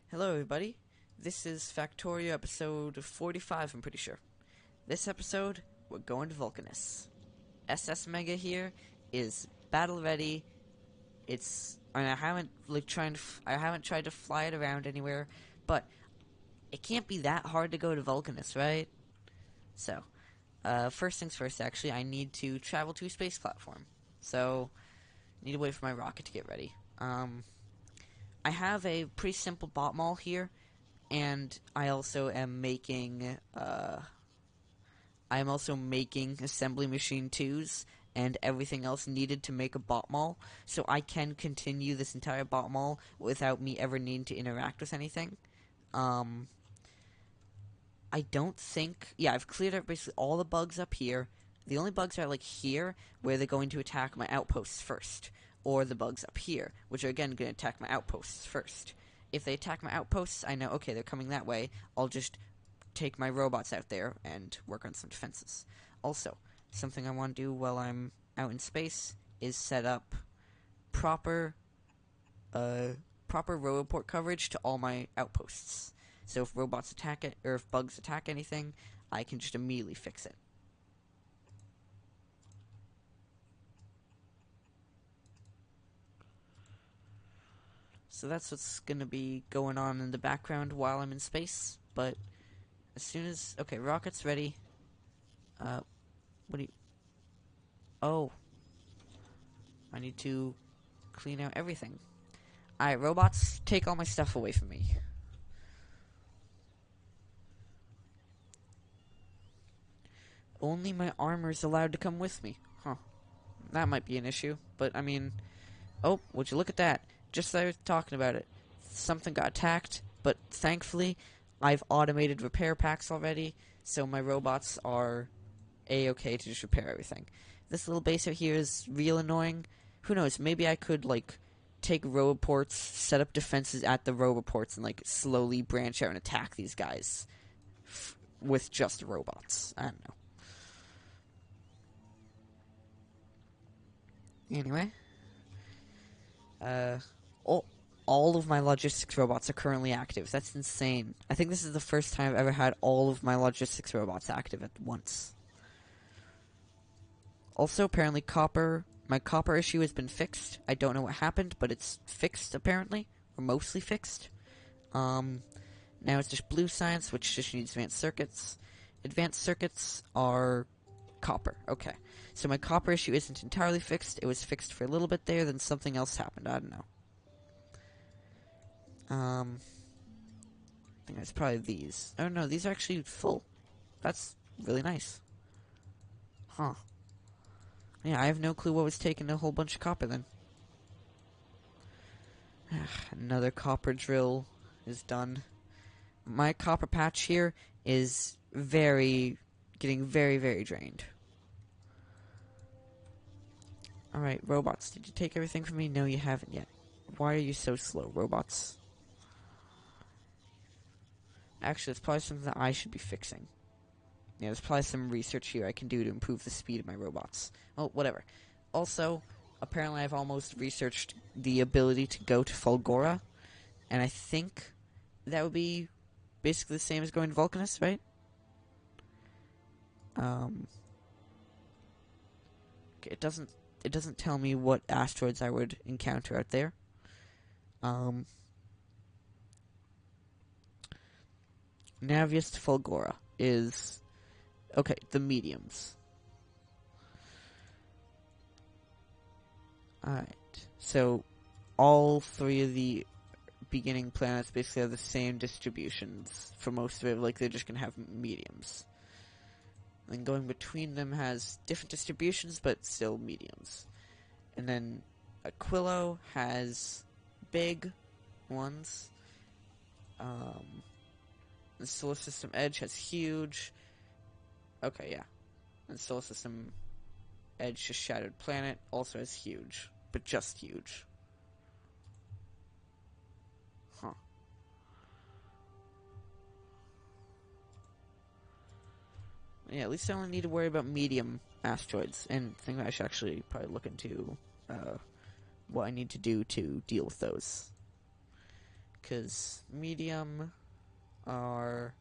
Hello, everybody. This is Factorio episode 45, I'm pretty sure. This episode, we're going to Vulcanus. SS Mega here is battle ready. I haven't I haven't tried to fly it around anywhere, but it can't be that hard to go to Vulcanus, right? So, first things first, actually, I need to travel to a space platform. So, I need to wait for my rocket to get ready. I have a pretty simple bot mall here, and I also am making assembly machine 2s and everything else needed to make a bot mall, so I can continue this entire bot mall without me ever needing to interact with anything. Um, I don't think... Yeah, I've cleared up basically all the bugs up here. The only bugs are like here, where they're going to attack my outposts first. Or the bugs up here, which are again going to attack my outposts first. If they attack my outposts, I know, okay, they're coming that way. I'll just take my robots out there and work on some defenses. Also, something I want to do while I'm out in space is set up proper proper roboport coverage to all my outposts. So if robots attack it, or if bugs attack anything, I can just immediately fix it. So that's what's going to be going on in the background while I'm in space. But as soon as... Okay, rocket's ready. What do you... Oh. I need to clean out everything. Alright, robots, take all my stuff away from me. Only my armor's allowed to come with me. Huh. That might be an issue, but I mean... Oh, would you look at that? Just as I was talking about it. Something got attacked, but thankfully, I've automated repair packs already, so my robots are A-okay to just repair everything. This little base out here is real annoying. Who knows, maybe I could, like, take roboports, set up defenses at the roboports, and, like, slowly branch out and attack these guys with just robots. I don't know. Anyway. Oh, all of my logistics robots are currently active. That's insane. I think this is the first time I've ever had all of my logistics robots active at once. Also, apparently my copper issue has been fixed. I don't know what happened, but it's fixed apparently, or mostly fixed. Now it's just blue science, which just needs advanced circuits. Advanced circuits are copper. Okay. So my copper issue isn't entirely fixed. It was fixed for a little bit there, then something else happened. I don't know. I think it's probably these. Oh no, these are actually full. That's really nice. Huh. Yeah, I have no clue what was taking a whole bunch of copper then. Another copper drill is done. My copper patch here is getting very, very drained. Alright, robots, did you take everything from me? No, you haven't yet. Why are you so slow, robots? Actually, it's probably something that I should be fixing. Yeah, there's probably some research here I can do to improve the speed of my robots. Well, whatever. Also, apparently I've almost researched the ability to go to Fulgora, and I think that would be basically the same as going to Vulcanus, right? Okay, it doesn't tell me what asteroids I would encounter out there. Navius to Fulgora is... Okay, the mediums. Alright, so all three of the beginning planets basically have the same distributions for most of it, like they're just gonna have mediums. And going between them has different distributions, but still mediums. And then Aquilo has big ones. The Solar System Edge has huge. Okay, yeah. And Solar System Edge, just Shattered Planet, also has huge. But just huge. Huh. Yeah, at least I only need to worry about medium asteroids. And I think I should actually probably look into what I need to do to deal with those. because medium are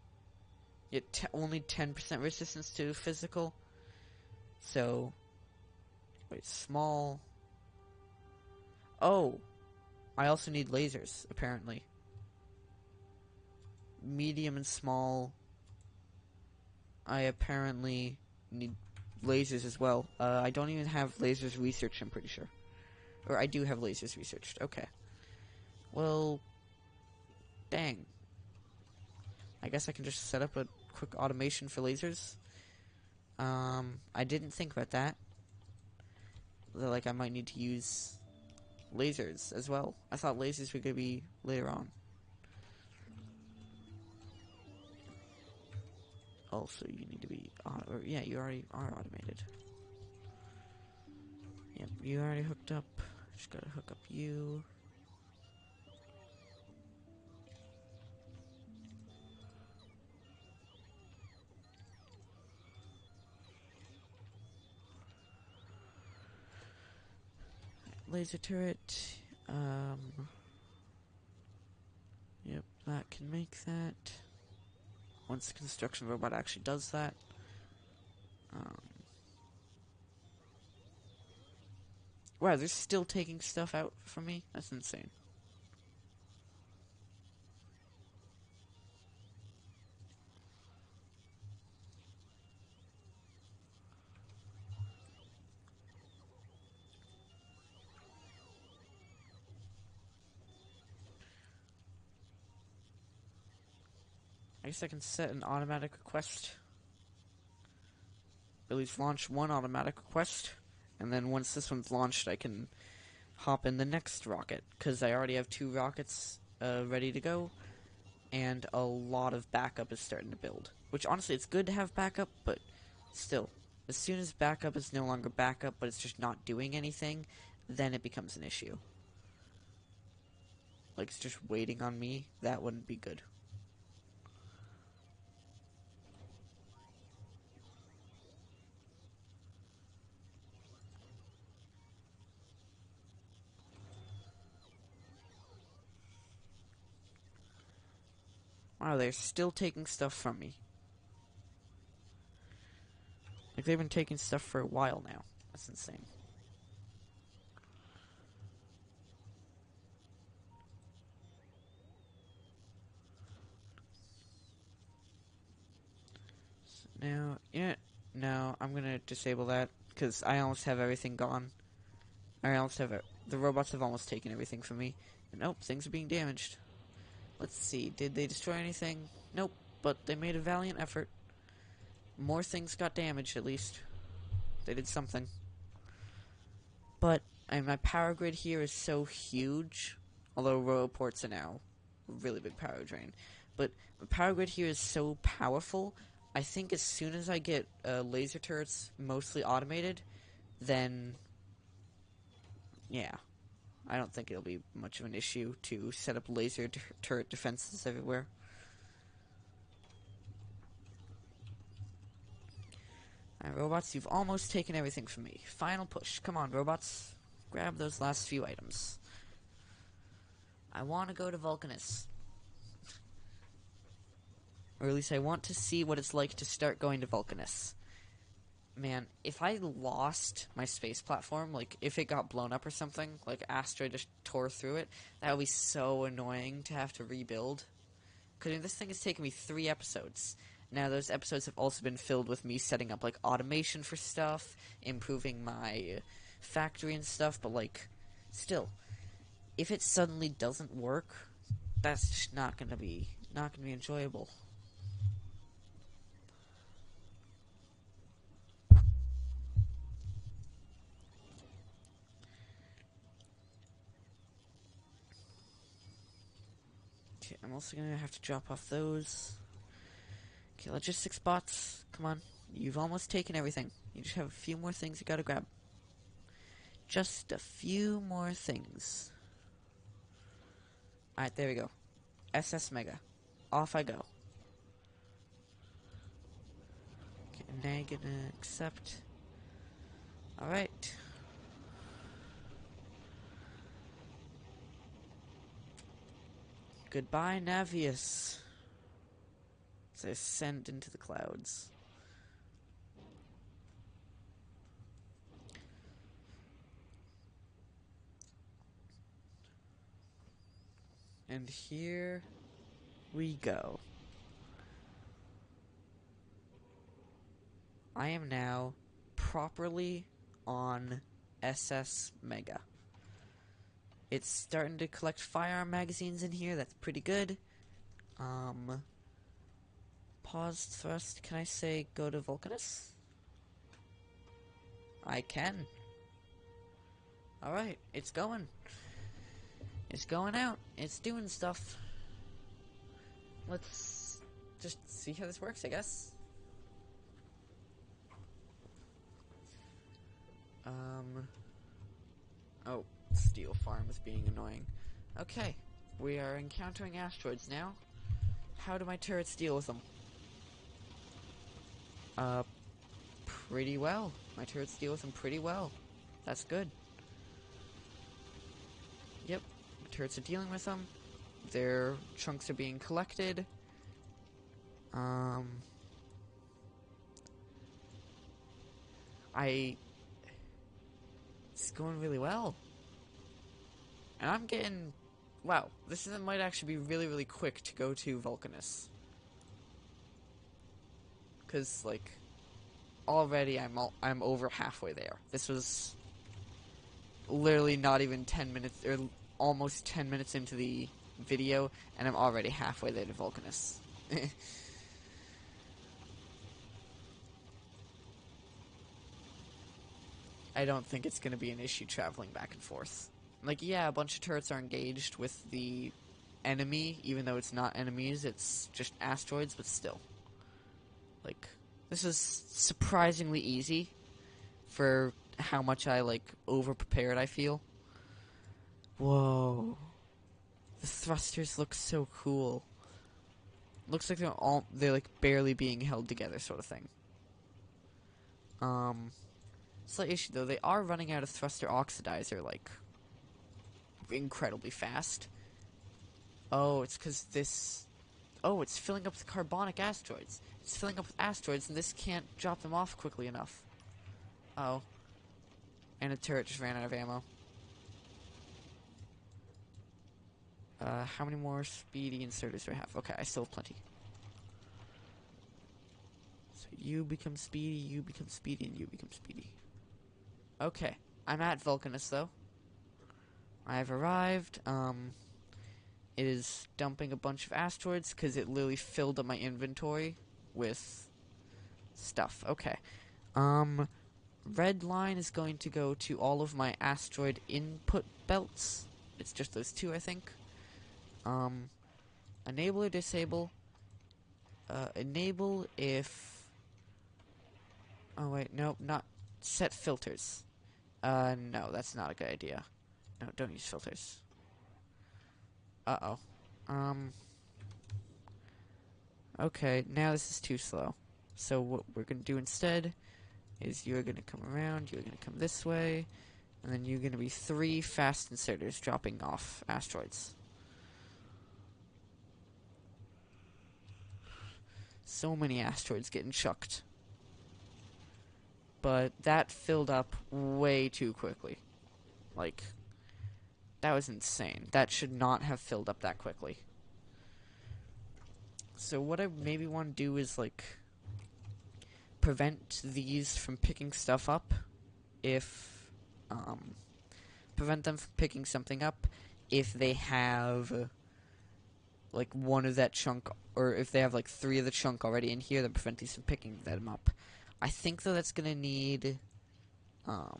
only 10% resistance to physical. So, wait, small. Oh, I also need lasers, apparently. Medium and small, I apparently need lasers as well. I don't even have lasers researched, I'm pretty sure. Or I do have lasers researched. Okay. Well, dang. I guess I can just set up a quick automation for lasers. I didn't think about that. Like, I might need to use lasers as well. I thought lasers were gonna be later on. Also, you need to be yeah, you already are automated. Yep, you already hooked up. Just gotta hook up you. Laser turret. Yep, that can make that. Once the construction robot actually does that. Wow, they're still taking stuff out from me? That's insane. I guess I can set an automatic request. At least launch one automatic request. And then once this one's launched, I can hop in the next rocket. Because I already have 2 rockets ready to go. And a lot of backup is starting to build. Which, honestly, it's good to have backup, but still. As soon as backup is no longer backup, but it's just not doing anything, then it becomes an issue. Like, it's just waiting on me. That wouldn't be good. Wow, they're still taking stuff from me. Like, they've been taking stuff for a while now. That's insane. So now, yeah, no, I'm gonna disable that, because I almost have everything gone. I almost have it. The robots have almost taken everything from me. And nope, things are being damaged. Let's see, did they destroy anything? Nope, but they made a valiant effort. More things got damaged, at least. They did something. But, my power grid here is so huge, although roboports are now a really big power drain. But the power grid here is so powerful, I think as soon as I get laser turrets mostly automated, then, yeah. I don't think it'll be much of an issue to set up laser turret defenses everywhere. Alright, robots, you've almost taken everything from me. Final push. Come on, robots. Grab those last few items. I want to go to Vulcanus. Or at least I want to see what it's like to start going to Vulcanus. Man, if I lost my space platform, like if it got blown up or something, like asteroid just tore through it, that would be so annoying to have to rebuild. Because this thing has taken me 3 episodes. Now, those episodes have also been filled with me setting up, like, automation for stuff, improving my factory and stuff, but, like, still, if it suddenly doesn't work, that's just not gonna be enjoyable. Okay, I'm also gonna have to drop off those. Okay, logistics bots, come on. You've almost taken everything. You just have a few more things you gotta grab. Just a few more things. Alright, there we go. SS Mega. Off I go. Okay, now you're gonna accept. Alright. Goodbye, Navius. As I ascend into the clouds. And here we go. I am now properly on SS Mega. It's starting to collect firearm magazines in here. That's pretty good. Paused thrust. Can I say go to Vulcanus? I can. Alright, it's going. It's going out. It's doing stuff. Let's just see how this works, I guess. Oh, steel farm is being annoying. Okay, we are encountering asteroids now. How do my turrets deal with them? Pretty well. My turrets deal with them pretty well. That's good. Yep, my turrets are dealing with them. Their chunks are being collected. It's going really well. And I'm getting... Wow, might actually be really, really quick to go to Vulcanus. Because, like, already I'm over halfway there. This was literally not even 10 minutes, or almost 10 minutes into the video, and I'm already halfway there to Vulcanus. I don't think it's going to be an issue traveling back and forth. Like, yeah, a bunch of turrets are engaged with the enemy, even though it's not enemies, it's just asteroids, but still. Like, this is surprisingly easy for how much I, like, over-prepared I feel. Whoa. The thrusters look so cool. Looks like they're like barely being held together sort of thing. Slight issue though, they are running out of thruster oxidizer, like, incredibly fast. Oh, it's because this... Oh, it's filling up with carbonic asteroids. It's filling up with asteroids, and this can't drop them off quickly enough. Oh. And a turret just ran out of ammo. How many more speedy inserters do I have? Okay, I still have plenty. So you become speedy, and you become speedy. Okay, I'm at Vulcanus, though. I've arrived. It is dumping a bunch of asteroids, because it literally filled up my inventory with stuff. Okay. Red line is going to go to all of my asteroid input belts. It's just those two, I think. Enable or disable. Enable if... Oh, wait, no, not... Set filters. No, that's not a good idea. No, don't use filters. Uh-oh. Okay, now this is too slow. So what we're gonna do instead is you're gonna come around, you're gonna come this way, and then you're gonna be 3 fast inserters dropping off asteroids. So many asteroids getting chucked. But that filled up way too quickly. Like, that was insane. That should not have filled up that quickly. So what I maybe want to do is, like, prevent these from picking stuff up if, prevent them from picking something up if they have, like, one of that chunk, or if they have, like, 3 of the chunk already in here, then prevent these from picking them up. I think, though, that's gonna need, oh,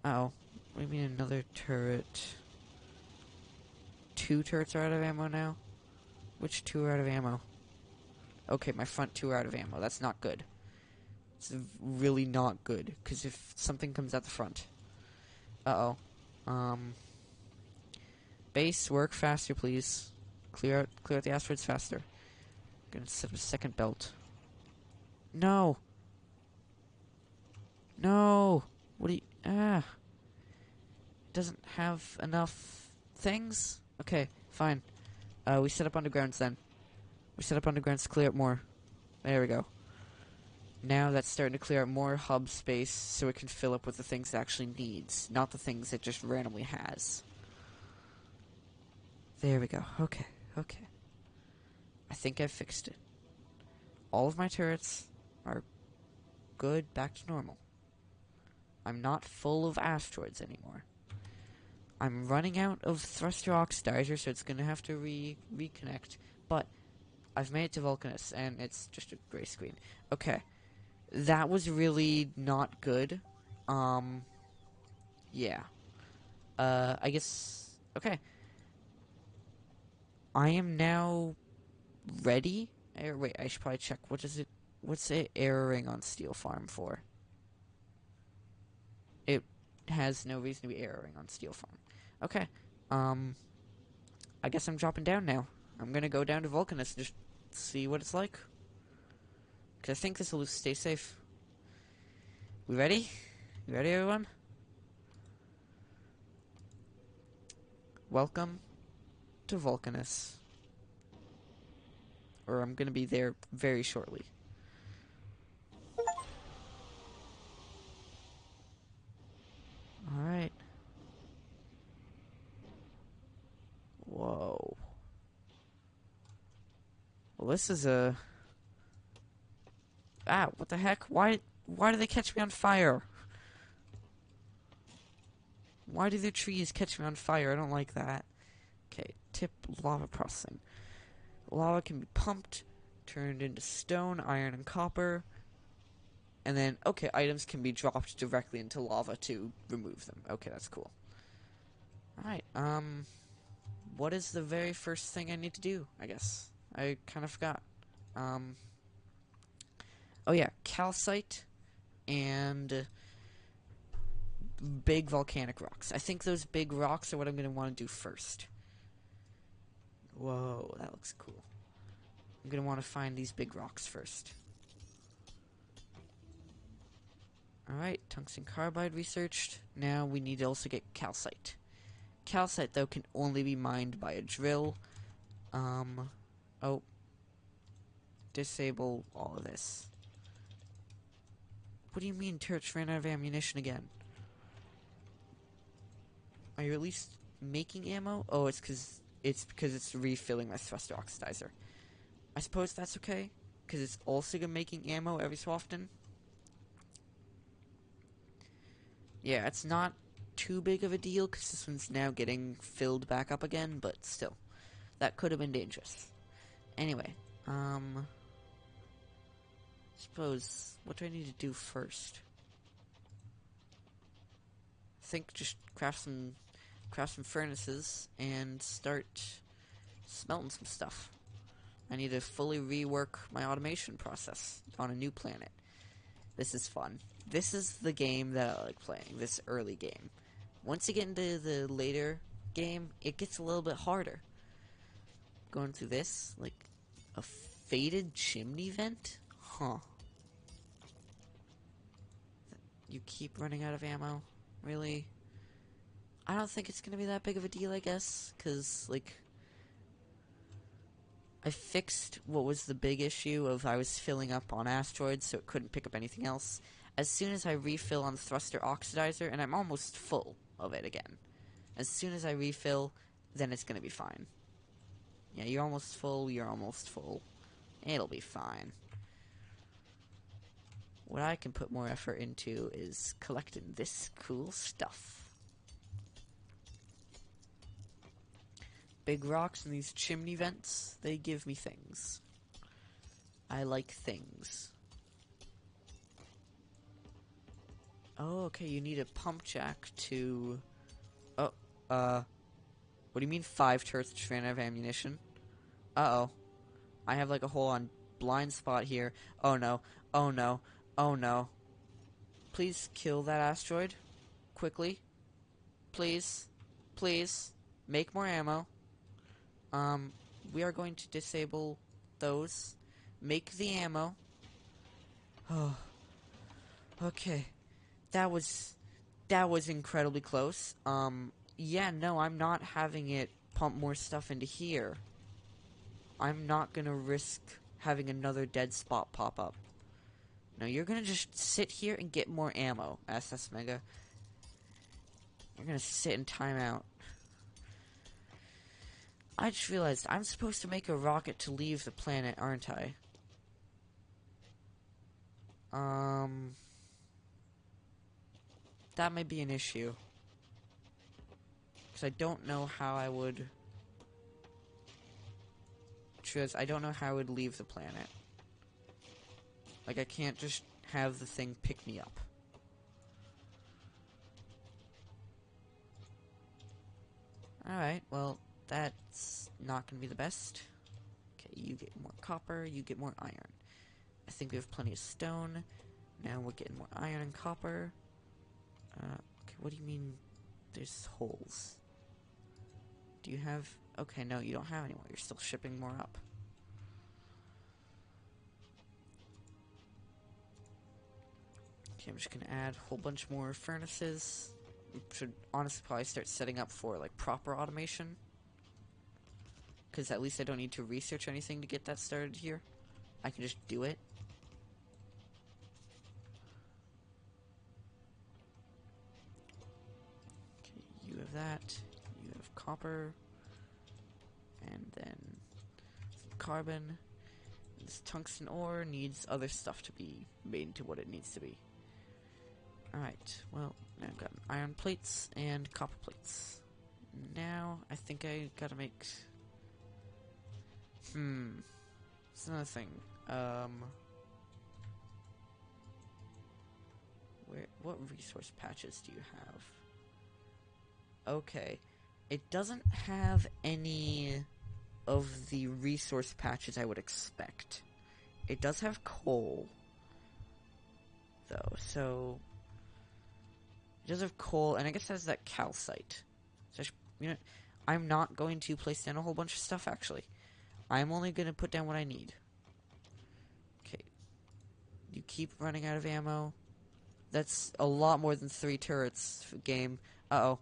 what do you mean another turret? 2 turrets are out of ammo now? Which 2 are out of ammo? Okay, my front 2 are out of ammo. That's not good. It's really not good, because if something comes out the front... Uh-oh. Base, work faster, please. Clear out the asteroids faster. I'm gonna set up a second belt. No! No! What do you... Doesn't have enough things? Okay, Fine. We set up undergrounds then. We set up undergrounds to clear up more. There we go. Now that's starting to clear out more hub space so it can fill up with the things it actually needs, not the things it just randomly has. There we go. Okay, okay. I think I've fixed it. All of my turrets are good, back to normal. I'm not full of asteroids anymore. I'm running out of thruster oxidizer, so it's gonna have to reconnect, but I've made it to Vulcanus, and it's just a gray screen. Okay. That was really not good. Yeah. I guess... Okay. I am now ready. Wait, I should probably check. What's it erroring on Steel Farm for? It has no reason to be erroring on Steel Farm. Okay. I guess I'm dropping down now. I'm gonna go down to Vulcanus and just see what it's like. Because I think this will stay safe. We ready? You ready, everyone? Welcome to Vulcanus. Or I'm gonna be there very shortly. Alright. Whoa. Well, this is a... Ah, what the heck? Why do they catch me on fire? Why do the trees catch me on fire? I don't like that. Okay, tip lava processing. Lava can be pumped, turned into stone, iron, and copper. And then, okay, items can be dropped directly into lava to remove them. Okay, that's cool. Alright, what is the very first thing I need to do, I guess? I kind of forgot. Oh yeah, calcite and big volcanic rocks. I think those big rocks are what I'm going to want to do first. Whoa, that looks cool. I'm going to want to find these big rocks first. Alright, tungsten carbide researched. Now we need to also get calcite. Calcite, though, can only be mined by a drill. Oh. Disable all of this. What do you mean turrets ran out of ammunition again? Are you at least making ammo? Oh, it's because it's refilling my thruster oxidizer. I suppose that's okay, because it's also making ammo every so often. Yeah, it's not too big of a deal, because this one's now getting filled back up again, but still. That could have been dangerous. Anyway, suppose, what do I need to do first? I think just craft some furnaces and start smelting some stuff. I need to fully rework my automation process on a new planet. This is fun. This is the game that I like playing, this early game. Once you get into the later game, it gets a little bit harder. Going through this, like, a faded chimney vent? Huh. You keep running out of ammo? Really? I don't think it's gonna be that big of a deal, I guess, because, like, I fixed what was the big issue of I was filling up on asteroids, so it couldn't pick up anything else. As soon as I refill on thruster oxidizer, and I'm almost full of it again. As soon as I refill, then it's gonna be fine. Yeah, you're almost full, you're almost full. It'll be fine. What I can put more effort into is collecting this cool stuff. Big rocks and these chimney vents, they give me things. I like things. Oh, okay, you need a pump jack to... Oh, what do you mean 5 turrets just ran out of ammunition? Uh-oh. I have like a whole on blind spot here. Oh no, oh no, oh no. Please kill that asteroid. Quickly. Please. Please. Make more ammo. We are going to disable those. Make the ammo. Oh. Okay. That was incredibly close. Yeah, no, I'm not having it pump more stuff into here, I'm not gonna risk having another dead spot pop up. No, you're gonna just sit here and get more ammo, SS Mega. You're gonna sit in timeout. I just realized I'm supposed to make a rocket to leave the planet, aren't I? That may be an issue. Because I don't know how I would... Because I don't know how I would leave the planet. Like, I can't just have the thing pick me up. Alright, well, that's not gonna be the best. Okay, you get more copper, you get more iron. I think we have plenty of stone. Now we're getting more iron and copper. Okay, what do you mean there's holes? Do you have... Okay, no, you don't have any more. You're still shipping more up. Okay, I'm just gonna add a whole bunch more furnaces. We should honestly probably start setting up for, like, proper automation. Because at least I don't need to research anything to get that started here. I can just do it. Okay, you have that. You have copper. And then some carbon. This tungsten ore needs other stuff to be made into what it needs to be. Alright, well, now I've got iron plates and copper plates. Now, I think I gotta make... It's another thing. What resource patches do you have? Okay. It doesn't have any of the resource patches I would expect. It does have coal, though, so... It does have coal, and I guess it has that calcite. So I'm not going to place down a whole bunch of stuff, actually. I'm only going to put down what I need. Okay. You keep running out of ammo. That's a lot more than 3 turrets for game. Uh-oh.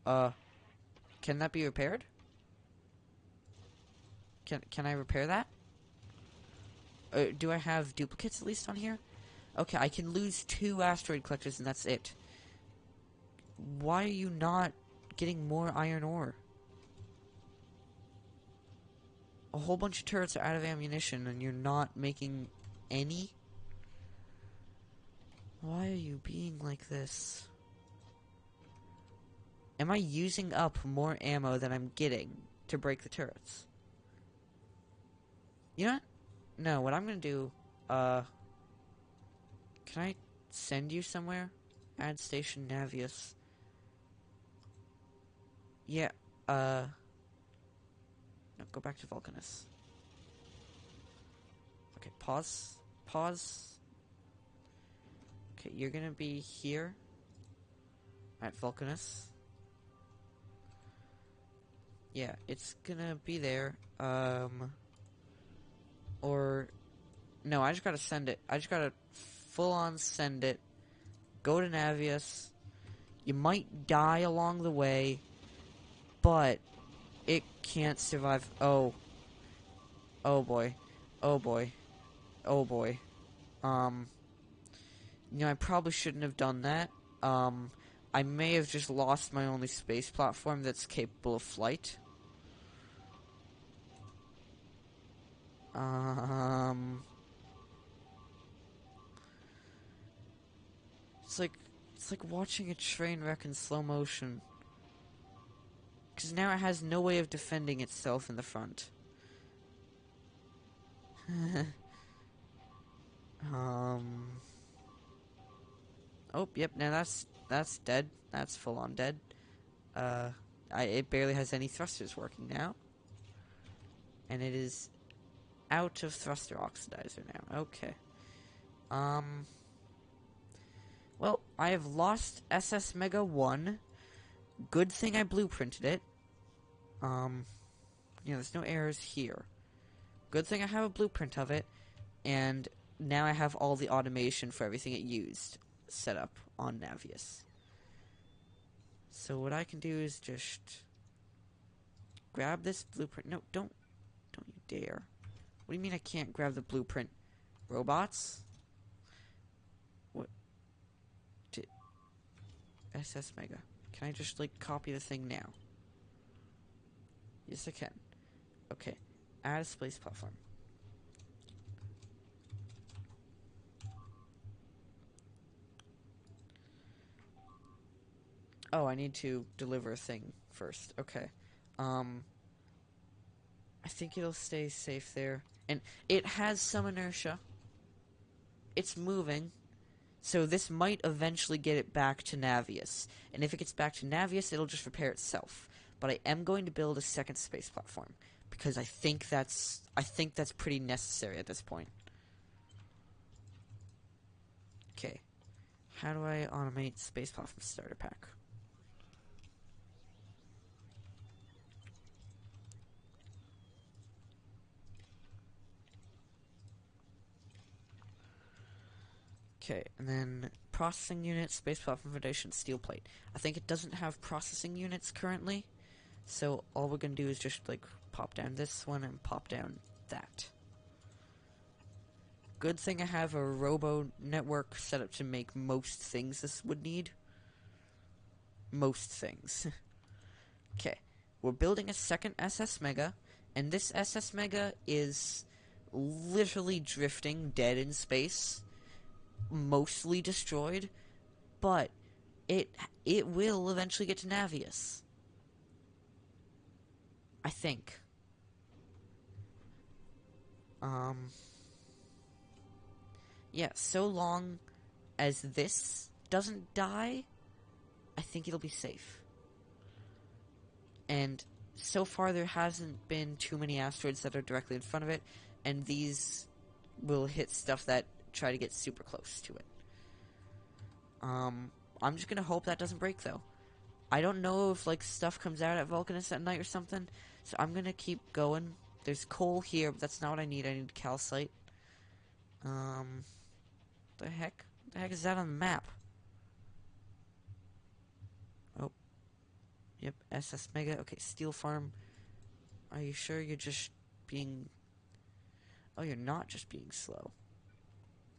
Oh. Can that be repaired? Can I repair that? Do I have duplicates at least on here? Okay, I can lose 2 asteroid collectors and that's it. Why are you not getting more iron ore? A whole bunch of turrets are out of ammunition and you're not making any? Why are you being like this? Am I using up more ammo than I'm getting to break the turrets? You know what? No, what I'm gonna do, can I send you somewhere? Add station Navius. Yeah, no, go back to Vulcanus. Okay, pause. Pause. Okay, you're gonna be here at Vulcanus. Yeah, it's gonna be there. Or... No, I just gotta send it. I just gotta full-on send it. Go to Navius. You might die along the way, but it can't survive. Oh. Oh boy. Oh boy. Oh boy. You know, I probably shouldn't have done that. I may have just lost my only space platform that's capable of flight. It's like watching a train wreck in slow motion. Because now it has no way of defending itself in the front. Oh, yep, now that's dead. That's full on dead. It barely has any thrusters working now. And it is out of thruster oxidizer now. Okay. Well, I have lost SS Mega 1. Good thing I blueprinted it. There's no errors here. Good thing I have a blueprint of it. And now I have all the automation for everything it used set up on Navius. So what I can do is just grab this blueprint. No, don't you dare. What do you mean I can't grab the blueprint? Robots? What? SS Mega. Can I just, like, copy the thing now? Yes, I can. Okay. Add a space platform. Oh, I need to deliver a thing first. Okay. I think it'll stay safe there. And it has some inertia. It's moving. So this might eventually get it back to Navius. And if it gets back to Navius, it'll just repair itself. But I am going to build a second space platform. Because I think that's pretty necessary at this point. Okay. How do I automate space platform starter pack? Okay, and then processing unit, space platform foundation, steel plate. I think it doesn't have processing units currently, so all we're gonna do is just like pop down this one and pop down that. Good thing I have a robo network set up to make most things this would need. Most things. Okay, we're building a second SS Mega, and this SS Mega is literally drifting dead in space. Mostly destroyed, but it will eventually get to Navius. I think. Yeah, so long as this doesn't die, I think it'll be safe. And so far there hasn't been too many asteroids that are directly in front of it, and these will hit stuff that try to get super close to it. I'm just gonna hope that doesn't break, though. I don't know if, like, stuff comes out at Vulcanus at night or something, so I'm gonna keep going. There's coal here, but that's not what I need. I need calcite. The heck? What the heck is that on the map? Oh. Yep, SS Mega. Okay, steel farm. Are you sure you're just being... Oh, you're not just being slow.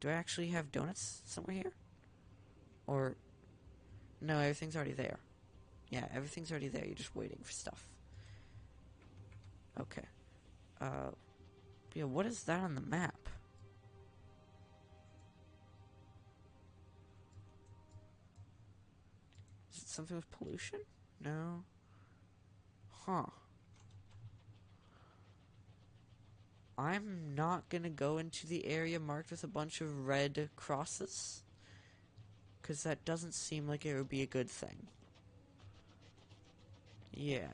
Do I actually have donuts somewhere here? Or... No, everything's already there. Yeah, everything's already there. You're just waiting for stuff. Okay. Yeah, what is that on the map? Is it something with pollution? No. Huh. I'm not gonna go into the area marked with a bunch of red crosses, because that doesn't seem like it would be a good thing. Yeah,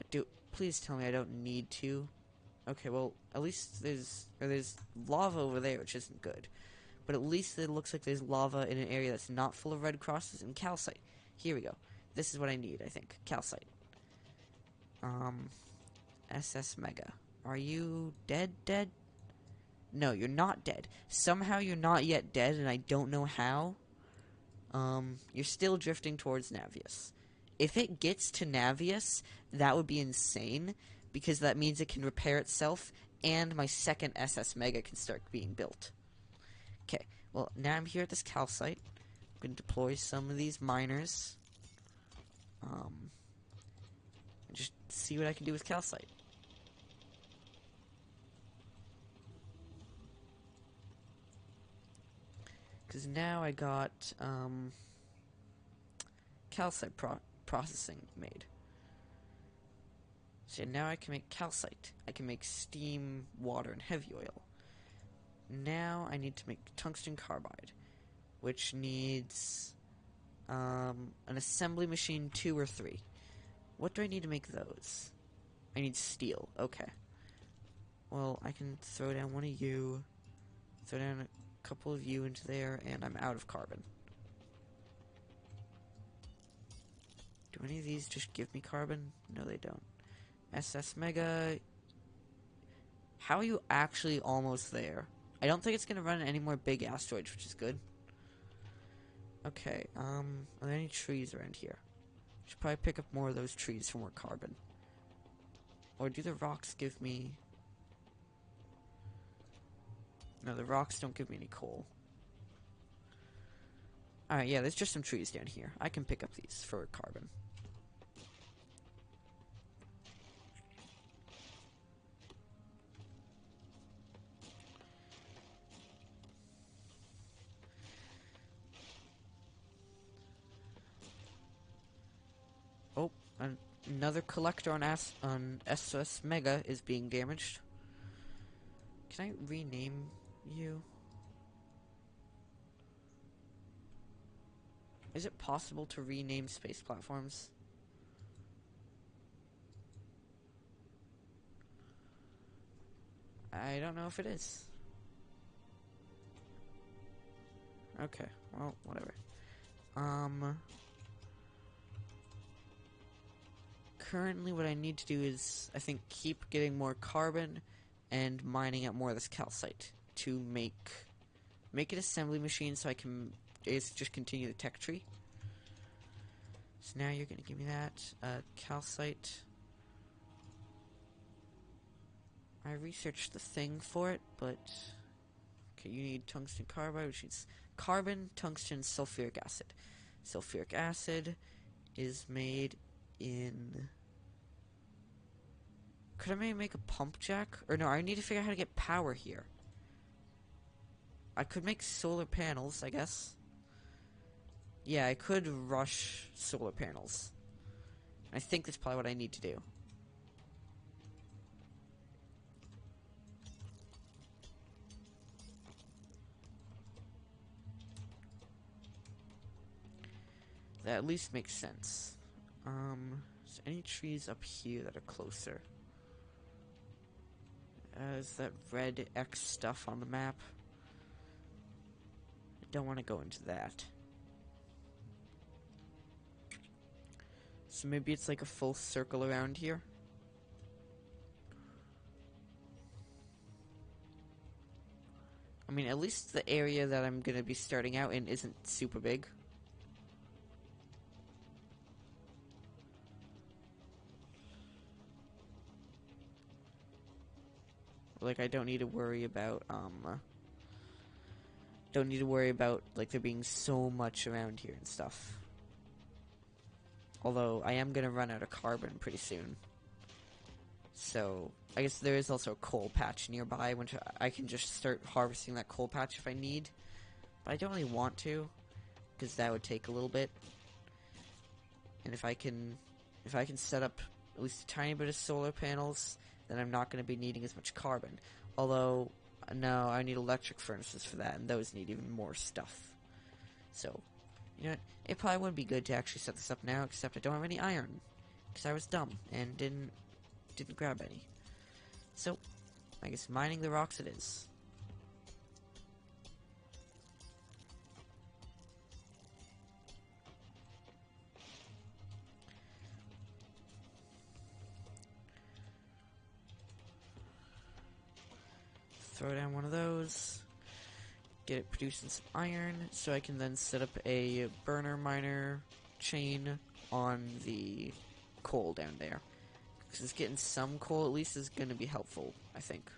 please tell me I don't need to. Okay, well, at least there's lava over there, which isn't good. But at least it looks like there's lava in an area that's not full of red crosses and calcite. Here we go. This is what I need, I think. Calcite. SS Mega. Are you dead? No, you're not dead. Somehow you're not yet dead, and I don't know how. You're still drifting towards Navius. If it gets to Navius, that would be insane, because that means it can repair itself, and my second SS Mega can start being built. Okay, well, now I'm here at this calcite. I'm going to deploy some of these miners. And just see what I can do with calcite. Because now I got calcite processing made. So now I can make calcite. I can make steam, water, and heavy oil. Now I need to make tungsten carbide, which needs an assembly machine 2 or 3. What do I need to make those? I need steel. Okay. Well, I can throw down one of you, throw down a couple of you into there, and I'm out of carbon. Do any of these just give me carbon? No, they don't. SS Mega. How are you actually almost there? I don't think it's going to run any more big asteroids, which is good. Okay, are there any trees around here? Should probably pick up more of those trees for more carbon. Or do the rocks give me... No, the rocks don't give me any coal. Alright, yeah, there's just some trees down here. I can pick up these for carbon. Oh, another collector on SOS Mega is being damaged. Can I rename you? Is it possible to rename space platforms? I don't know if it is. Okay, well, whatever. Currently what I need to do is, I think, keep getting more carbon and mining out more of this calcite to make an assembly machine so I can just continue the tech tree. So now you're gonna give me that calcite. I researched the thing for it, but okay, you need tungsten carbide, which is carbon, tungsten, sulfuric acid. Sulfuric acid is made in... Could I maybe make a pump jack? Or no, I need to figure out how to get power here. I could make solar panels, I guess. Yeah, I could rush solar panels. I think that's probably what I need to do. That at least makes sense. Is there any trees up here that are closer? Is that red X stuff on the map? I don't want to go into that. So maybe it's like a full circle around here? I mean, at least the area that I'm going to be starting out in isn't super big. Like, I don't need to worry about, like, there being so much around here and stuff. Although, I am gonna run out of carbon pretty soon. So, I guess there is also a coal patch nearby, which I can just start harvesting that coal patch if I need. But I don't really want to, because that would take a little bit. And if I can set up at least a tiny bit of solar panels, then I'm not going to be needing as much carbon. Although, no, I need electric furnaces for that, and those need even more stuff. So, you know what? It probably would be good to actually set this up now, except I don't have any iron. Because I was dumb, and didn't grab any. So, I guess mining the rocks it is. Throw down one of those, get it producing some iron, so I can then set up a burner miner chain on the coal down there. Because getting some coal at least is going to be helpful, I think.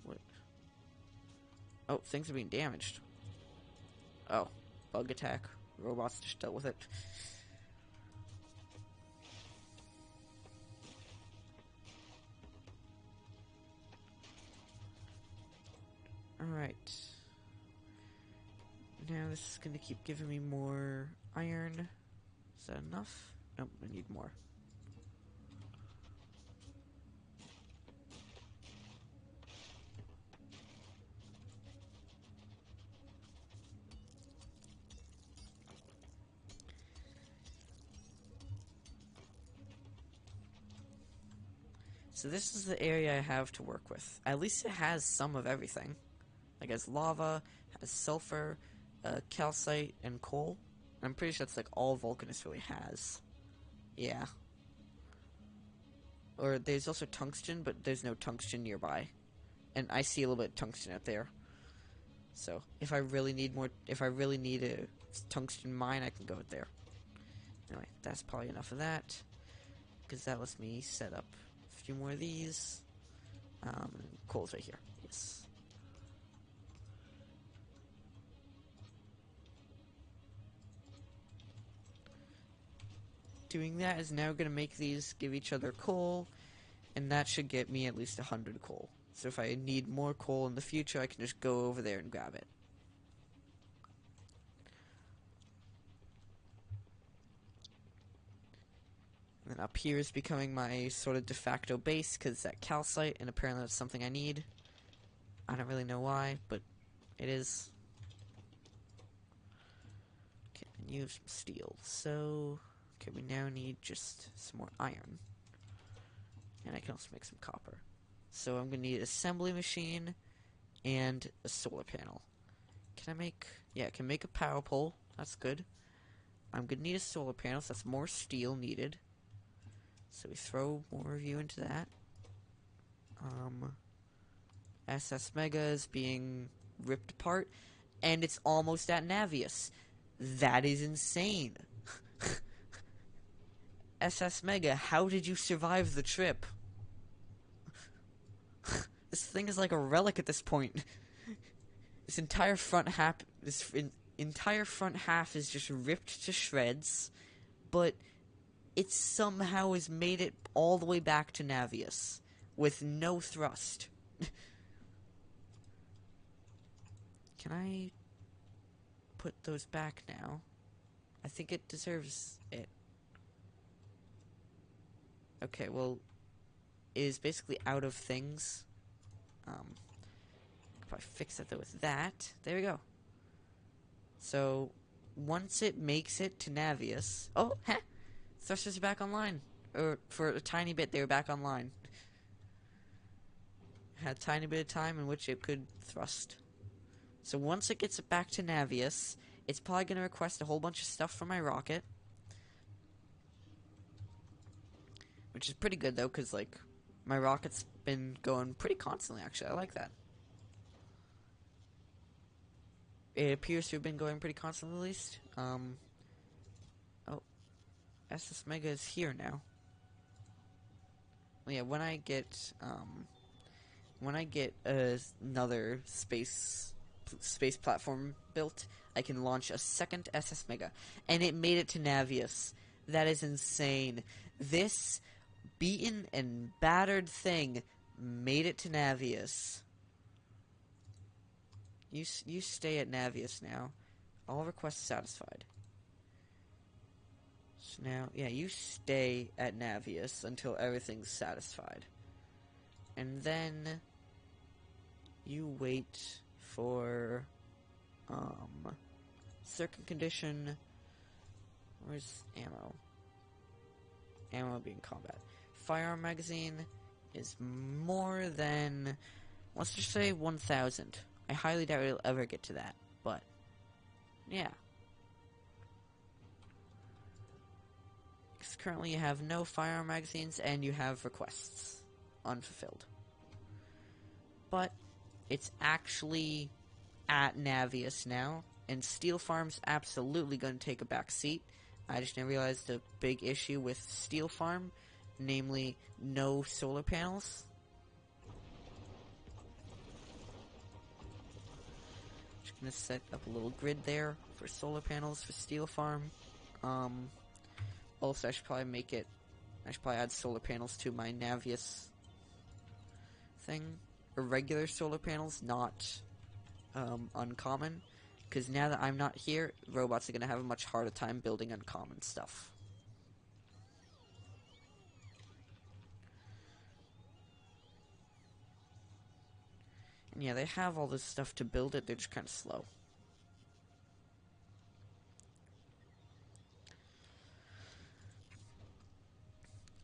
What? Oh, things are being damaged. Oh, bug attack. Robots just dealt with it. Alright. Now this is going to keep giving me more iron. Is that enough? Nope, I need more. So this is the area I have to work with. At least it has some of everything. Like, it has lava, has sulfur, calcite, and coal. I'm pretty sure that's like all Vulcanus really has. Yeah. Or there's also tungsten, but there's no tungsten nearby. And I see a little bit of tungsten out there. So, if I really need a tungsten mine, I can go out there. Anyway, that's probably enough of that, because that lets me set up a few more of these. Coal's right here. Yes. Doing that is now going to make these give each other coal, and that should get me at least 100 coal. So if I need more coal in the future, I can just go over there and grab it. And then up here is becoming my sort of de facto base, because it's that calcite, and apparently that's something I need. I don't really know why, but it is. Okay, and use some steel. So, okay, we now need just some more iron. And I can also make some copper. So I'm going to need an assembly machine and a solar panel. Can I make... Yeah, I can make a power pole. That's good. I'm going to need a solar panel, so that's more steel needed. So we throw more of you into that. SS Mega is being ripped apart, and it's almost at Navius. That is insane. SS Mega, how did you survive the trip? This thing is like a relic at this point. This entire front half, entire front half is just ripped to shreds, but it somehow has made it all the way back to Navius with no thrust. Can I put those back now? I think it deserves it. Okay, well, it is basically out of things. If I fix it though with that, there we go. So, once it makes it to Navius, oh, heh, thrusters are back online. Or, for a tiny bit, they were back online. Had a tiny bit of time in which it could thrust. So once it gets back to Navius, it's probably going to request a whole bunch of stuff from my rocket. Which is pretty good, though, because, like, my rocket's been going pretty constantly, actually. I like that. It appears to have been going pretty constantly, at least. Oh. SS Mega is here now. Well, yeah, when I get another space platform built, I can launch a second SS Mega. And it made it to Navius. That is insane. This beaten and battered thing made it to Navius. You stay at Navius now. All requests satisfied. So now, yeah, you stay at Navius until everything's satisfied. And then you wait for circuit condition. Where's ammo? Ammo being combat. Firearm magazine is more than, let's just say 1,000. I highly doubt it'll ever get to that, but yeah. Because currently you have no firearm magazines and you have requests unfulfilled. But it's actually at Navius now, and Steel Farm's absolutely going to take a back seat. I just didn't realize the big issue with Steel Farm, namely no solar panels. Just gonna set up a little grid there for solar panels for Steel Farm. Also, I should probably add solar panels to my Navius thing. Or regular solar panels, not uncommon. Because now that I'm not here, robots are going to have a much harder time building uncommon stuff. And yeah, they have all this stuff to build it, they're just kind of slow.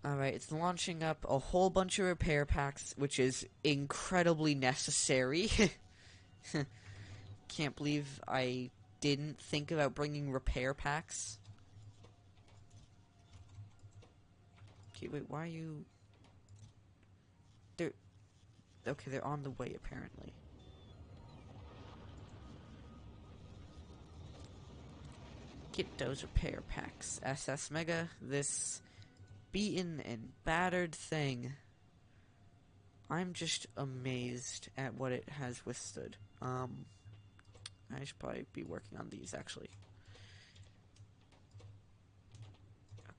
Alright, it's launching up a whole bunch of repair packs, which is incredibly necessary. Can't believe I didn't think about bringing repair packs. Okay, wait, why are you... Okay, they're on the way, apparently. Get those repair packs. SS Mega, this beaten and battered thing. I'm just amazed at what it has withstood. I should probably be working on these, actually.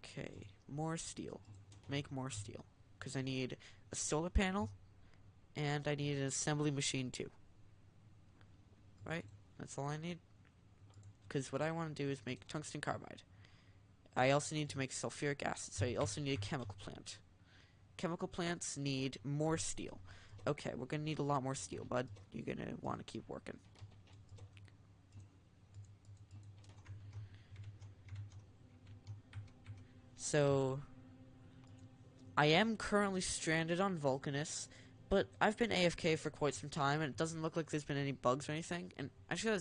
Okay, more steel. Make more steel. Because I need a solar panel, and I need an assembly machine, too. Right? That's all I need? Because what I want to do is make tungsten carbide. I also need to make sulfuric acid, so I also need a chemical plant. Chemical plants need more steel. Okay, we're going to need a lot more steel, bud. You're going to want to keep working. So, I am currently stranded on Vulcanus, but I've been AFK for quite some time, and it doesn't look like there's been any bugs or anything. And actually,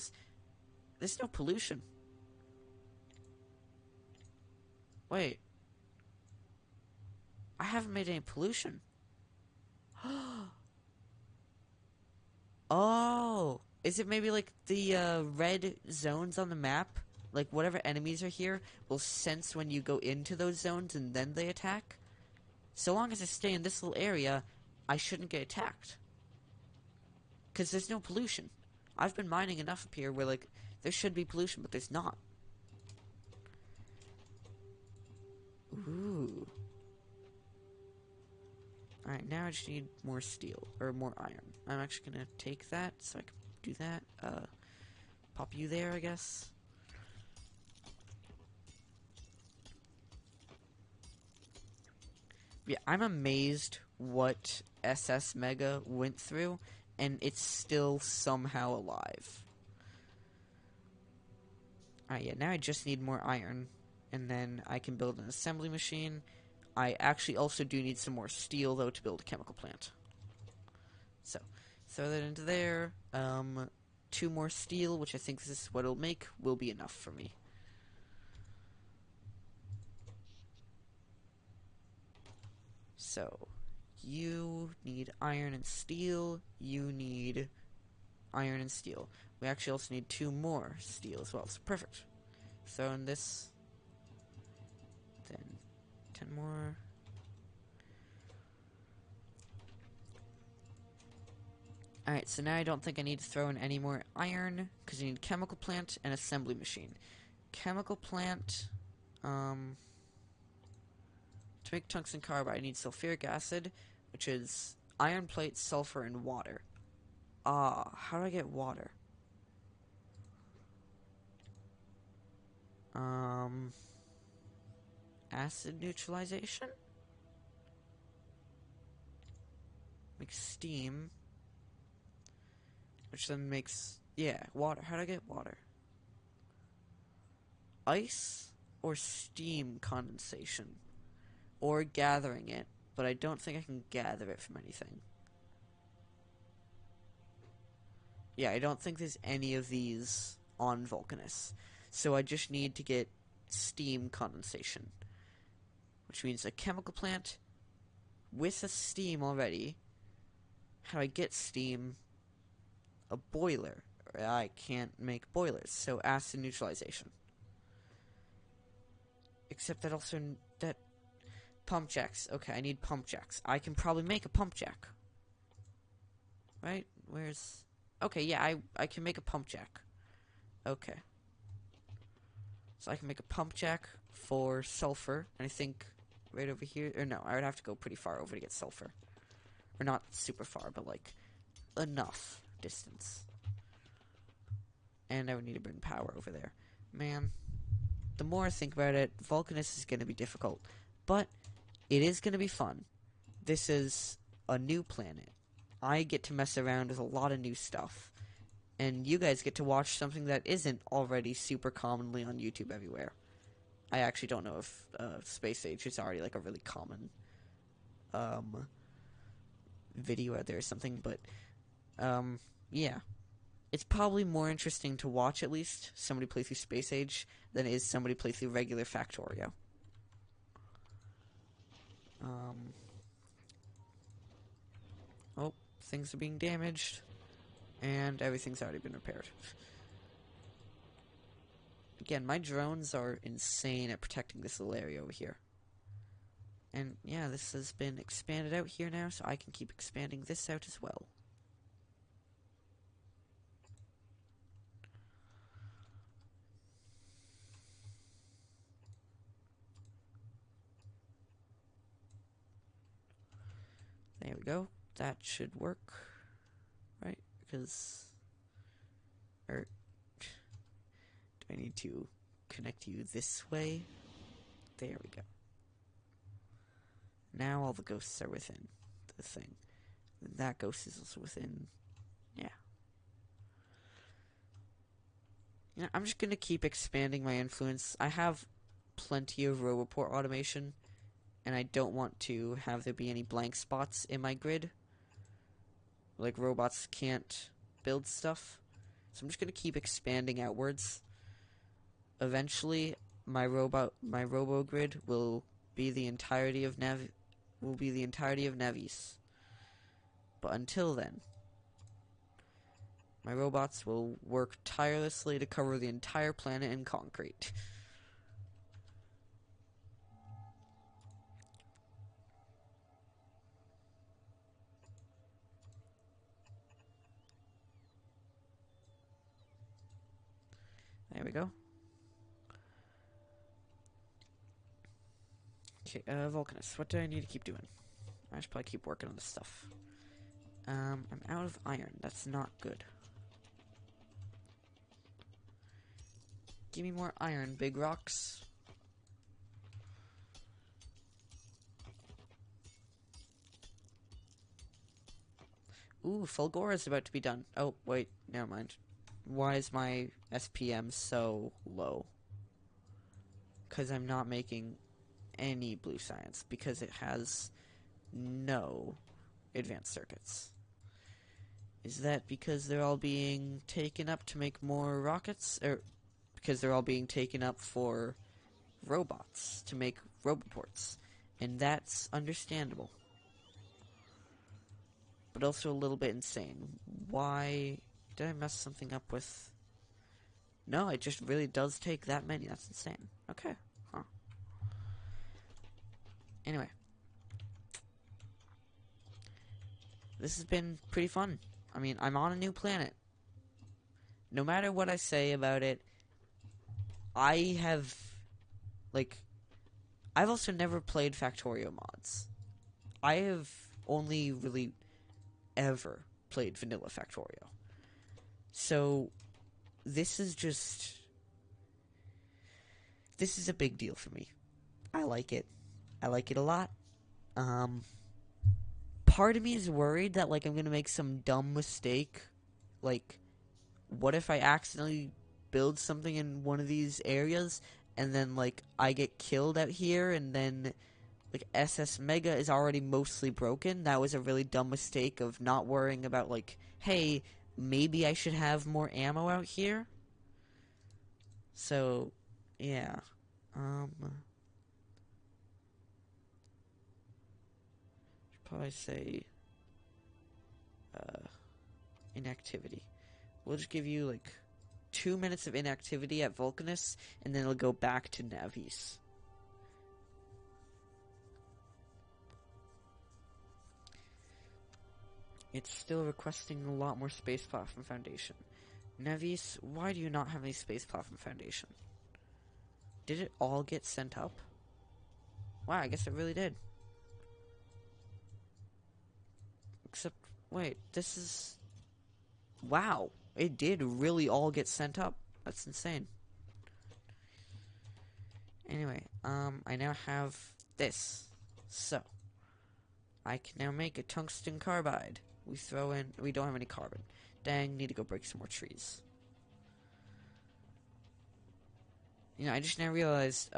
there's no pollution. Wait. I haven't made any pollution. Oh! Is it maybe like the red zones on the map? Like whatever enemies are here will sense when you go into those zones and then they attack? So long as I stay in this little area, I shouldn't get attacked. Because there's no pollution. I've been mining enough up here where, like, there should be pollution, but there's not. Ooh. Alright, now I just need more steel, or more iron. I'm actually gonna take that, so I can do that. Pop you there, I guess. Yeah, I'm amazed what SS Mega went through, and it's still somehow alive. Alright, yeah, now I just need more iron, and then I can build an assembly machine. I actually also do need some more steel, though, to build a chemical plant. So, throw that into there. 2 more steel, which I think this is what it'll make, will be enough for me. So, you need iron and steel. You need iron and steel. We actually also need 2 more steel as well. So, perfect. Throw in this. Then 10 more. Alright, so now I don't think I need to throw in any more iron, because I need chemical plant and assembly machine. Chemical plant, to make tungsten carbide, I need sulfuric acid, which is iron plate, sulfur, and water. How do I get water? Acid neutralization? Makes steam. Which then makes, yeah, water. How do I get water? Ice or steam condensation? Or gathering it, but I don't think I can gather it from anything. Yeah, I don't think there's any of these on Vulcanus. So I just need to get steam condensation. Which means a chemical plant with a steam already. How do I get steam? A boiler. I can't make boilers, so acid neutralization. Except that also... that pump jacks. Okay, I need pump jacks. I can probably make a pump jack. Right? Where's... Okay, yeah, I can make a pump jack. Okay. So I can make a pump jack for sulfur, and I think right over here... Or no, I would have to go pretty far over to get sulfur. Or not super far, but like enough distance. And I would need to bring power over there. Man, the more I think about it, Vulcanus is going to be difficult. But it is going to be fun. This is a new planet. I get to mess around with a lot of new stuff. And you guys get to watch something that isn't already super commonly on YouTube everywhere. I actually don't know if Space Age is already like a really common video out there or something, but yeah. It's probably more interesting to watch, at least, somebody play through Space Age than it is somebody play through regular Factorio. Oh, things are being damaged, and everything's already been repaired. Again, my drones are insane at protecting this little area over here. And yeah, this has been expanded out here now, so I can keep expanding this out as well. There we go. That should work, right? Because, do I need to connect you this way? There we go. Now all the ghosts are within the thing. That ghost is also within. Yeah. You know, I'm just gonna keep expanding my influence. I have plenty of Roboport automation, and I don't want to have there be any blank spots in my grid. Like, robots can't build stuff. So I'm just gonna keep expanding outwards. Eventually, my robo grid will be the entirety of Navis. But until then, my robots will work tirelessly to cover the entire planet in concrete. There we go. Okay, Vulcanus, what do I need to keep doing? I should probably keep working on this stuff. I'm out of iron. That's not good. Give me more iron, big rocks. Ooh, Fulgora is about to be done. Oh, wait, never mind. Why is my SPM so low? Because I'm not making any blue science, because it has no advanced circuits. Is that because they're all being taken up to make more rockets? Or because they're all being taken up for robots, to make roboports? And that's understandable. But also a little bit insane. Why did I mess something up with? No, it just really does take that many. That's insane. Okay. Huh. Anyway. This has been pretty fun. I mean, I'm on a new planet. No matter what I say about it, I have, like, I've also never played Factorio mods. I have only really ever played vanilla Factorio. So, this is a big deal for me. I like it. I like it a lot. Part of me is worried that, like, I'm gonna make some dumb mistake. Like, what if I accidentally build something in one of these areas, and then, like, I get killed out here, and then, like, SS Mega is already mostly broken? That was a really dumb mistake of not worrying about, like, hey, maybe I should have more ammo out here? So, yeah. Should probably say, inactivity. We'll just give you, like, 2 minutes of inactivity at Vulcanus, and then it'll go back to Navis. It's still requesting a lot more space platform foundation. Navis, why do you not have any space platform foundation? Did it all get sent up? Wow, I guess it really did. Except, wait, this is... Wow, it did really all get sent up. That's insane. Anyway, I now have this. So, I can now make a tungsten carbide. We don't have any carbon. Dang, need to go break some more trees. You know, I just now realized,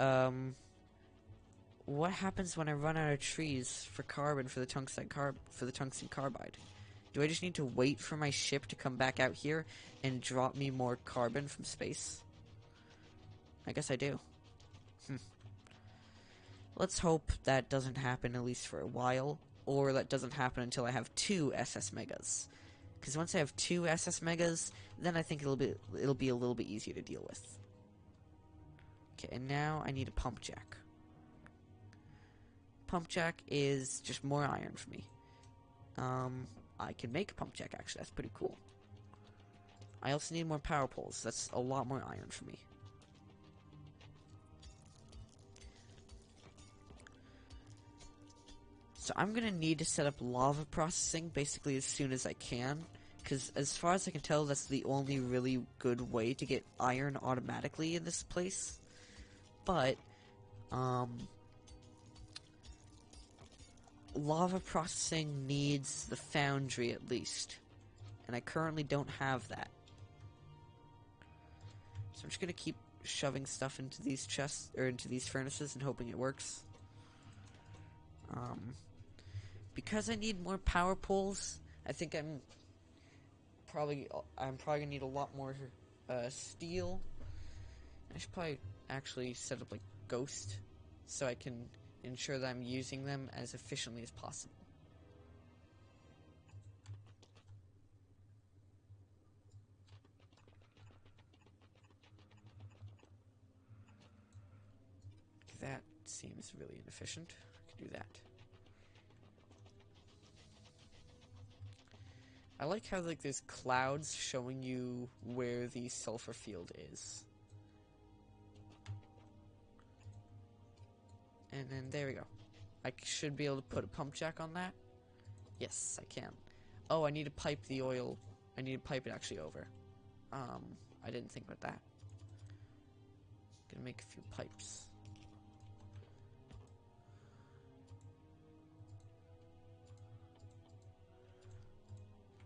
what happens when I run out of trees for carbon for the tungsten carbide? Do I just need to wait for my ship to come back out here and drop me more carbon from space? I guess I do. Let's hope that doesn't happen, at least for a while, or that doesn't happen until I have 2 SS Megas. Because once I have 2 SS Megas, then I think it'll be a little bit easier to deal with. Okay, and now I need a pump jack. Pump jack is just more iron for me. I can make a pump jack, actually. That's pretty cool. I also need more power poles. That's a lot more iron for me. So I'm going to need to set up lava processing basically as soon as I can. Because as far as I can tell, that's the only really good way to get iron automatically in this place. But, lava processing needs the foundry at least. And I currently don't have that. So I'm just going to keep shoving stuff into these chests, or into these furnaces, and hoping it works. Because I need more power poles, I think I'm probably gonna need a lot more steel. I should probably actually set up like Ghost, so I can ensure that I'm using them as efficiently as possible. That seems really inefficient. I could do that. I like how like there's clouds showing you where the sulfur field is. And then there we go. I should be able to put a pump jack on that. Yes, I can. Oh, I need to pipe the oil. I need to pipe it actually over. I didn't think about that. Gonna make a few pipes.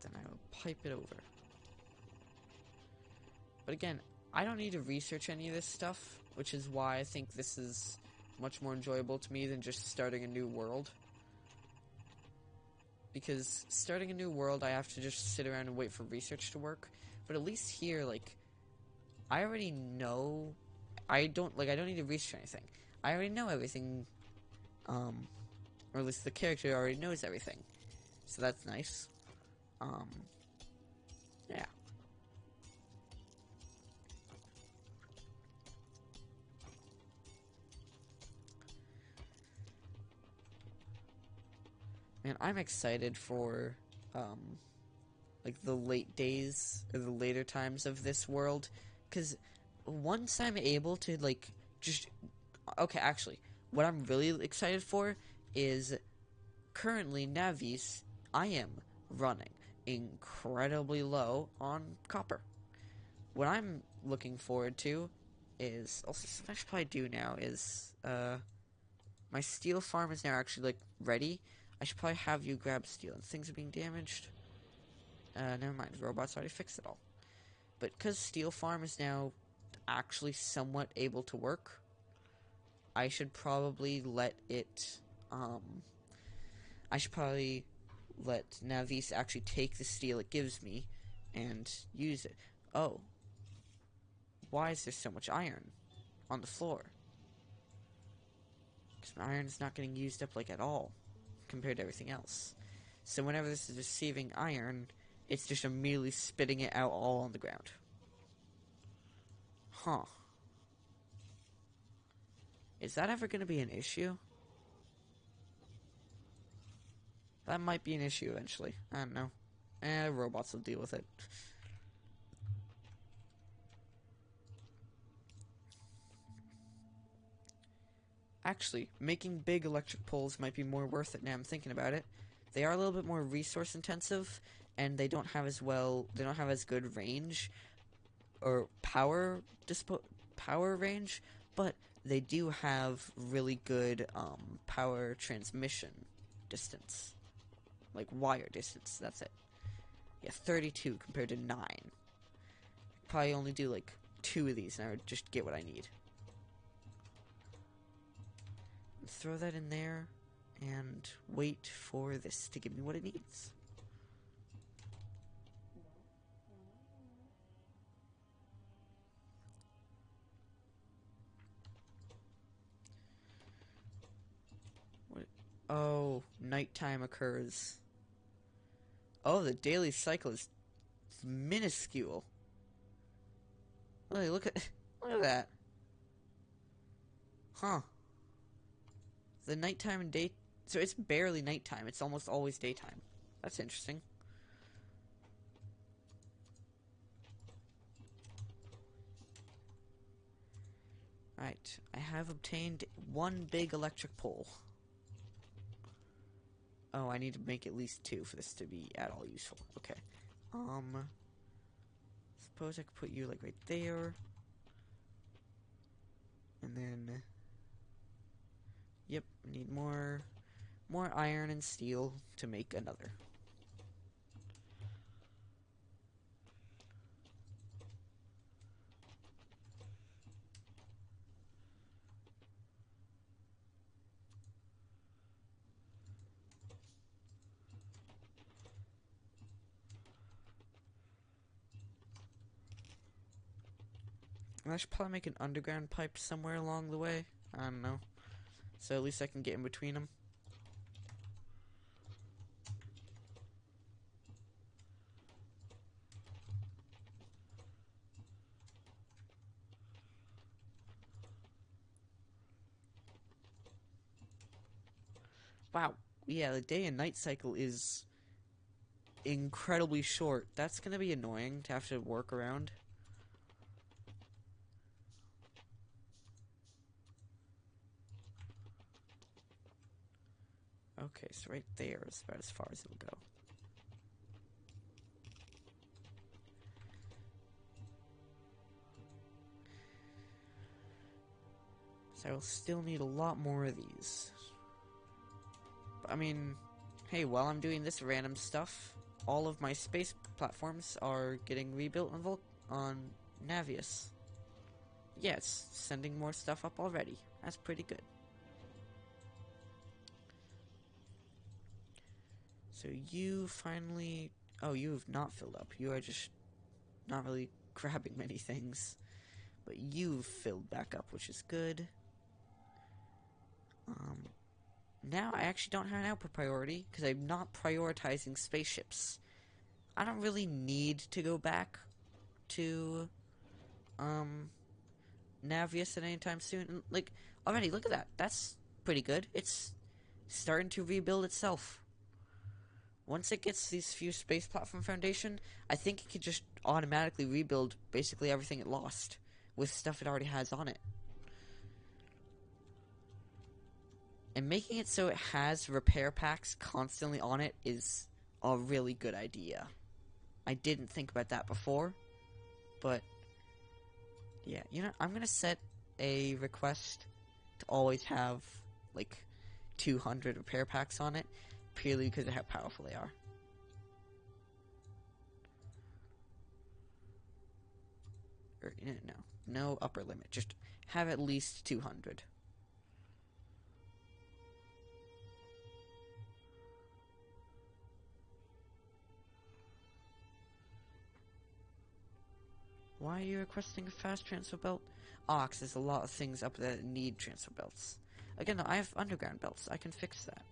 Then I will pipe it over. But again, I don't need to research any of this stuff, which is why I think this is much more enjoyable to me than just starting a new world. Because starting a new world, I have to just sit around and wait for research to work. But at least here, like, I already know. I don't need to research anything. I already know everything. Or at least the character already knows everything. So that's nice. Yeah. Man, I'm excited for, like, the late days, or the later times of this world. Because once I'm able to, like, just... Okay, actually, what I'm really excited for is currently, Navis, I am running incredibly low on copper. What I'm looking forward to is... Also, something I should probably do now is, my steel farm is now actually, like, ready. I should probably have you grab steel. And things are being damaged. Never mind. Robots already fixed it all. But because steel farm is now actually somewhat able to work, I should probably let it, I should probably let Navis actually take the steel it gives me and use it. Oh. Why is there so much iron on the floor? Because my iron is not getting used up, like, at all compared to everything else. So whenever this is receiving iron, it's just immediately spitting it out all on the ground. Huh. Is that ever going to be an issue? That might be an issue eventually. I don't know. Robots will deal with it. Actually, making big electric poles might be more worth it now I'm thinking about it. They are a little bit more resource intensive, and they don't have as good range or power range, but they do have really good power transmission distance. Like wire distance, that's it. Yeah, 32 compared to 9. Probably only do like 2 of these and I would just get what I need. Throw that in there and wait for this to give me what it needs. What? Oh, nighttime occurs. Oh, the daily cycle is minuscule. Look at that. Huh. The nighttime and day... So it's barely nighttime. It's almost always daytime. That's interesting. Right. I have obtained one big electric pole. Oh, I need to make at least two for this to be at all useful. Okay. Suppose I could put you, like, right there. And then... Yep, need more iron and steel to make another. I should probably make an underground pipe somewhere along the way. I don't know. So at least I can get in between them. Wow. Yeah, the day and night cycle is incredibly short. That's gonna be annoying to have to work around. Okay, so right there is about as far as it'll go. So I'll still need a lot more of these. But, I mean, hey, while I'm doing this random stuff, all of my space platforms are getting rebuilt on Navius. Yeah, it's sending more stuff up already. That's pretty good. So you finally... Oh, you have not filled up. You are just not really grabbing many things. But you've filled back up, which is good. Now I actually don't have an output priority, because I'm not prioritizing spaceships. I don't really need to go back to, Navius at any time soon. And, like, already, look at that. That's pretty good. It's starting to rebuild itself. Once it gets these few space platform foundation, I think it could just automatically rebuild basically everything it lost with stuff it already has on it. And making it so it has repair packs constantly on it is a really good idea. I didn't think about that before, but yeah, you know, I'm gonna set a request to always have like 200 repair packs on it, purely because of how powerful they are. Or, no upper limit, just have at least 200. Why are you requesting a fast transfer belt? Ah, 'cause there's a lot of things up there that need transfer belts. Again, though, I have underground belts. I can fix that.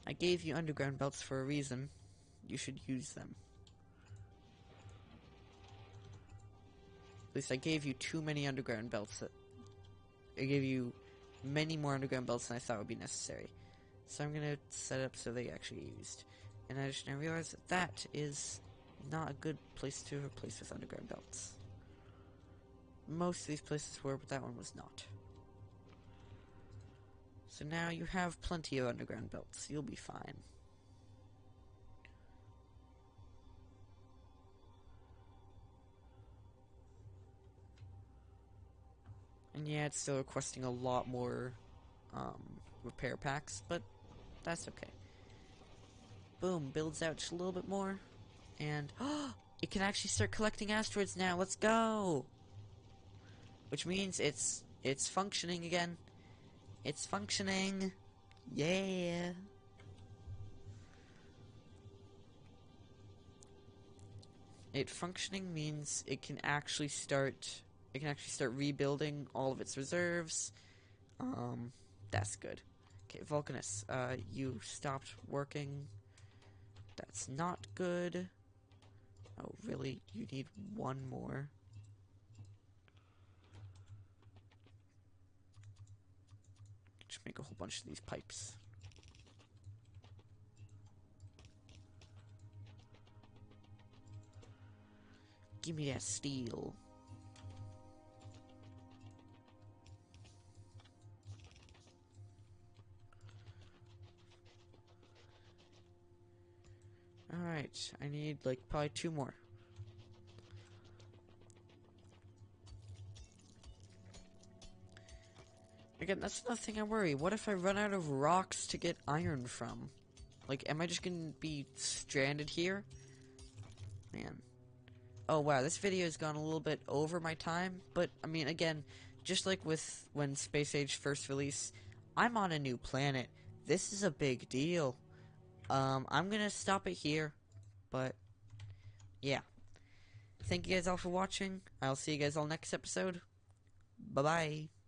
I gave you underground belts for a reason. You should use them. At least I gave you too many underground belts. I gave you many more underground belts than I thought would be necessary. So I'm gonna set up so they actually get used. And I just now realized that that is not a good place to replace with underground belts. Most of these places were, but that one was not. So now you have plenty of underground belts. You'll be fine. And yeah, it's still requesting a lot more repair packs, but that's okay. Boom, builds out just a little bit more. And it can actually start collecting asteroids now. Let's go! Which means it's functioning again. It's functioning. Yeah. It functioning means it can actually start rebuilding all of its reserves. That's good. Okay, Vulcanus, you stopped working. That's not good. Oh, really? You need one more? Just make a whole bunch of these pipes. Give me that steel. Alright, I need like probably 2 more. Again, that's another thing I worry. What if I run out of rocks to get iron from? Like, am I just gonna be stranded here? Man. Oh wow, this video has gone a little bit over my time, but I mean, again, just like with when Space Age first released, I'm on a new planet. This is a big deal. I'm gonna stop it here, but yeah. Thank you guys all for watching. I'll see you guys all next episode. Bye-bye.